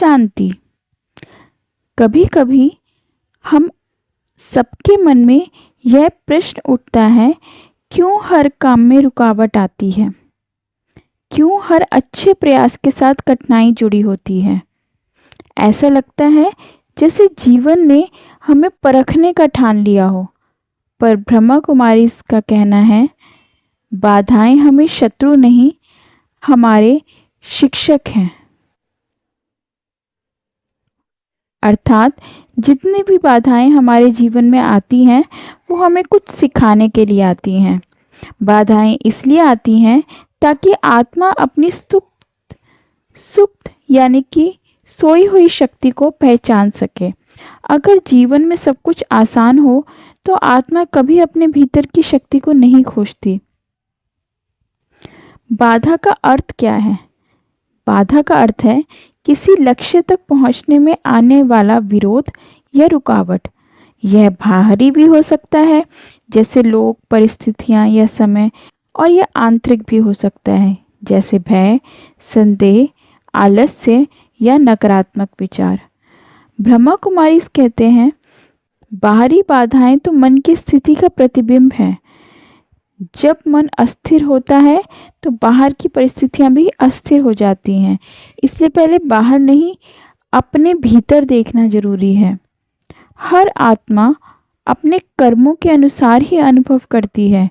शांति। कभी कभी हम सबके मन में यह प्रश्न उठता है, क्यों हर काम में रुकावट आती है? क्यों हर अच्छे प्रयास के साथ कठिनाई जुड़ी होती है? ऐसा लगता है जैसे जीवन ने हमें परखने का ठान लिया हो। पर ब्रह्मा कुमारी का कहना है, बाधाएं हमें शत्रु नहीं, हमारे शिक्षक हैं। अर्थात जितनी भी बाधाएं हमारे जीवन में आती हैं वो हमें कुछ सिखाने के लिए आती हैं। बाधाएं इसलिए आती हैं ताकि आत्मा अपनी सुप्त यानी कि सोई हुई शक्ति को पहचान सके। अगर जीवन में सब कुछ आसान हो तो आत्मा कभी अपने भीतर की शक्ति को नहीं खोजती। बाधा का अर्थ क्या है? बाधा का अर्थ है किसी लक्ष्य तक पहुंचने में आने वाला विरोध या रुकावट। यह बाहरी भी हो सकता है, जैसे लोग, परिस्थितियां या समय, और यह आंतरिक भी हो सकता है, जैसे भय, संदेह, आलस्य या नकारात्मक विचार। ब्रह्मा कुमारी कहते हैं, बाहरी बाधाएं तो मन की स्थिति का प्रतिबिंब है। जब मन अस्थिर होता है तो बाहर की परिस्थितियां भी अस्थिर हो जाती हैं। इसलिए पहले बाहर नहीं, अपने भीतर देखना जरूरी है। हर आत्मा अपने कर्मों के अनुसार ही अनुभव करती है।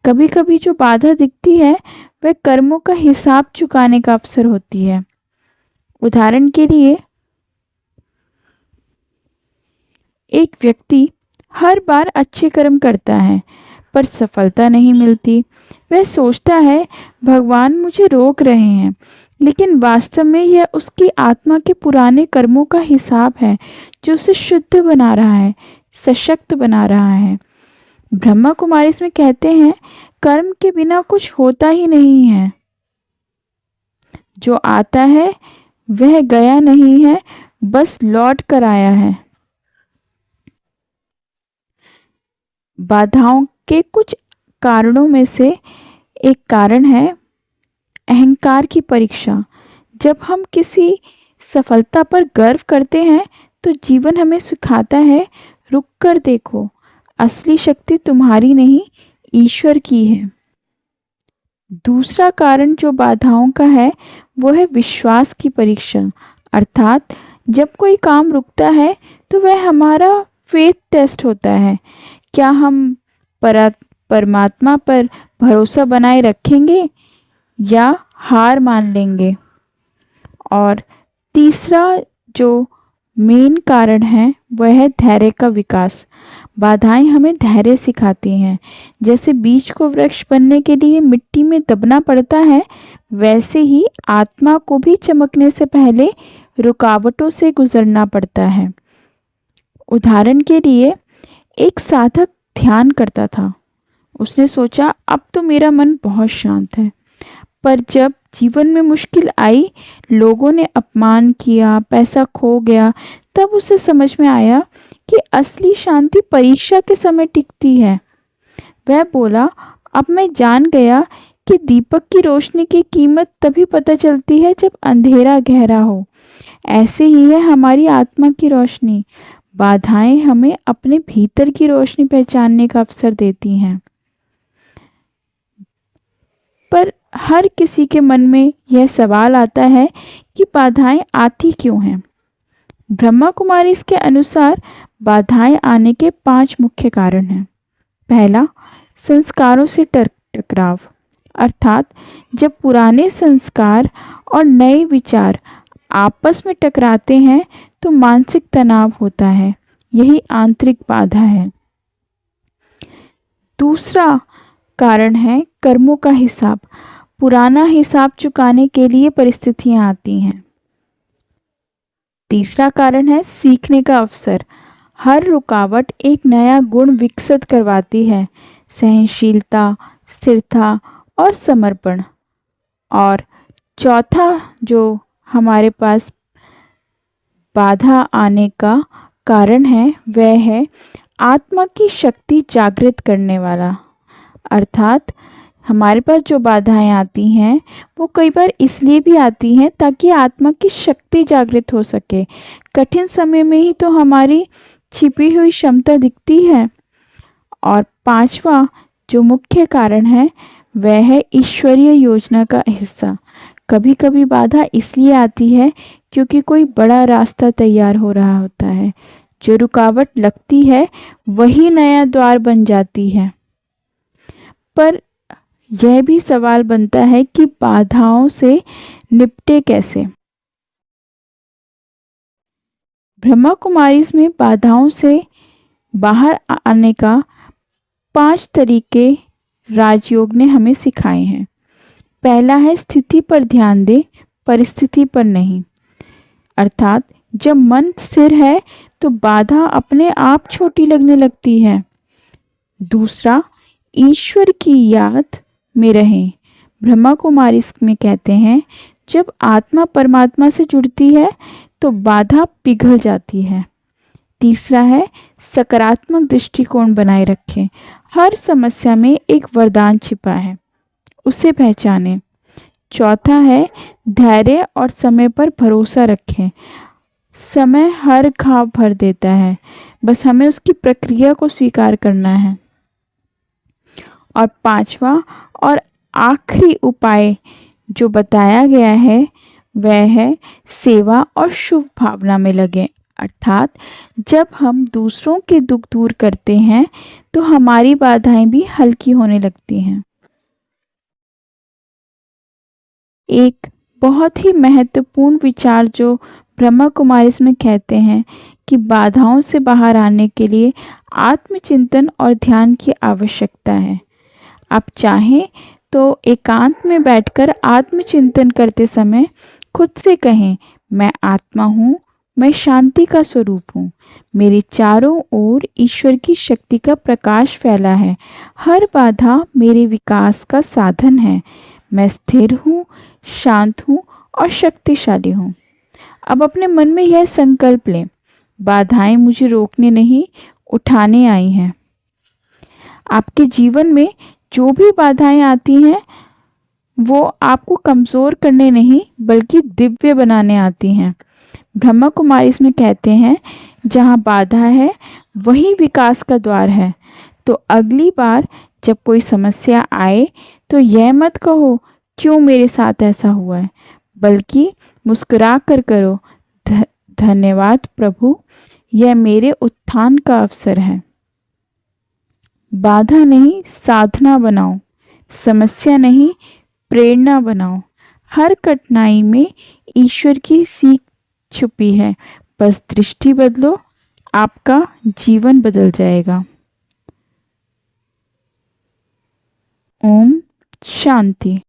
कभी कभी जो बाधा दिखती है वह कर्मों का हिसाब चुकाने का अवसर होती है। उदाहरण के लिए, एक व्यक्ति हर बार अच्छे कर्म करता है पर सफलता नहीं मिलती। वह सोचता है भगवान मुझे रोक रहे हैं, लेकिन वास्तव में यह उसकी आत्मा के पुराने कर्मों का हिसाब है जो उसे शुद्ध बना रहा है, सशक्त बना रहा है। ब्रह्मा कुमारी इसमें कहते हैं, कर्म के बिना कुछ होता ही नहीं है। जो आता है वह गया नहीं है, बस लौट कर आया है। बाधाओं के कुछ कारणों में से एक कारण है अहंकार की परीक्षा। जब हम किसी सफलता पर गर्व करते हैं तो जीवन हमें सिखाता है, रुक कर देखो, असली शक्ति तुम्हारी नहीं, ईश्वर की है। दूसरा कारण जो बाधाओं का है वो है विश्वास की परीक्षा। अर्थात जब कोई काम रुकता है तो वह हमारा फेथ टेस्ट होता है। क्या हम परमात्मा पर भरोसा बनाए रखेंगे या हार मान लेंगे? और तीसरा जो मेन कारण है वह है धैर्य का विकास। बाधाएं हमें धैर्य सिखाती हैं। जैसे बीज को वृक्ष बनने के लिए मिट्टी में दबना पड़ता है, वैसे ही आत्मा को भी चमकने से पहले रुकावटों से गुजरना पड़ता है। उदाहरण के लिए, एक साधक ध्यान करता था। उसने सोचा अब तो मेरा मन बहुत शांत है। पर जब जीवन में मुश्किल आई, लोगों ने अपमान किया, पैसा खो गया, तब उसे समझ में आया कि असली शांति परीक्षा के समय टिकती है। वह बोला, अब मैं जान गया कि दीपक की रोशनी की कीमत तभी पता चलती है जब अंधेरा गहरा हो। ऐसे ही है हमारी आत्मा की रोशनी। बाधाएं हमें अपने भीतर की रोशनी पहचानने का अवसर देती हैं। पर हर किसी के मन में यह सवाल आता है कि बाधाएं आती क्यों हैं? ब्रह्मा कुमारी इसके अनुसार बाधाएं आने के 5 मुख्य कारण हैं। पहला, संस्कारों से टकराव। अर्थात जब पुराने संस्कार और नए विचार आपस में टकराते हैं तो मानसिक तनाव होता है। यही आंतरिक बाधा है। दूसरा कारण है कर्मों का हिसाब। पुराना हिसाब चुकाने के लिए परिस्थितियां आती हैं। तीसरा कारण है सीखने का अवसर। हर रुकावट एक नया गुण विकसित करवाती है, सहनशीलता, स्थिरता और समर्पण। और चौथा जो हमारे पास बाधा आने का कारण है वह है आत्मा की शक्ति जागृत करने वाला। अर्थात हमारे पास जो बाधाएं आती हैं वो कई बार इसलिए भी आती हैं ताकि आत्मा की शक्ति जागृत हो सके। कठिन समय में ही तो हमारी छिपी हुई क्षमता दिखती है। और पांचवा जो मुख्य कारण है वह है ईश्वरीय योजना का हिस्सा। कभी कभी बाधा इसलिए आती है क्योंकि कोई बड़ा रास्ता तैयार हो रहा होता है। जो रुकावट लगती है वही नया द्वार बन जाती है। पर यह भी सवाल बनता है कि बाधाओं से निपटे कैसे। ब्रह्मा कुमारीज में बाधाओं से बाहर आने का 5 तरीके राजयोग ने हमें सिखाए हैं। पहला है स्थिति पर ध्यान दे, परिस्थिति पर नहीं। अर्थात जब मन स्थिर है तो बाधा अपने आप छोटी लगने लगती है। दूसरा, ईश्वर की याद में रहें। ब्रह्मा कुमारी इसमें कहते हैं जब आत्मा परमात्मा से जुड़ती है तो बाधा पिघल जाती है। तीसरा है सकारात्मक दृष्टिकोण बनाए रखें। हर समस्या में एक वरदान छिपा है, उसे पहचानें। चौथा है धैर्य और समय पर भरोसा रखें। समय हर घाव भर देता है, बस हमें उसकी प्रक्रिया को स्वीकार करना है। और पांचवा और आखिरी उपाय जो बताया गया है वह है सेवा और शुभ भावना में लगे। अर्थात जब हम दूसरों के दुख दूर करते हैं तो हमारी बाधाएं भी हल्की होने लगती हैं। एक बहुत ही महत्वपूर्ण विचार जो ब्रह्मा कुमारी इसमें कहते हैं कि बाधाओं से बाहर आने के लिए आत्मचिंतन और ध्यान की आवश्यकता है। आप चाहें तो एकांत में बैठकर आत्मचिंतन करते समय खुद से कहें, मैं आत्मा हूँ, मैं शांति का स्वरूप हूँ, मेरे चारों ओर ईश्वर की शक्ति का प्रकाश फैला है, हर बाधा मेरे विकास का साधन है, मैं स्थिर हूँ, शांत हूँ और शक्तिशाली हूँ। अब अपने मन में यह संकल्प लें, बाधाएं मुझे रोकने नहीं, उठाने आई हैं। आपके जीवन में जो भी बाधाएं आती हैं वो आपको कमज़ोर करने नहीं बल्कि दिव्य बनाने आती हैं। ब्रह्मा कुमारी इसमें कहते हैं जहाँ बाधा है वही विकास का द्वार है। तो अगली बार जब कोई समस्या आए तो यह मत कहो क्यों मेरे साथ ऐसा हुआ है, बल्कि मुस्कुरा कर करो, धन्यवाद प्रभु, यह मेरे उत्थान का अवसर है। बाधा नहीं साधना बनाओ, समस्या नहीं प्रेरणा बनाओ। हर कठिनाई में ईश्वर की सीख छुपी है, बस दृष्टि बदलो, आपका जीवन बदल जाएगा। ओम शांति।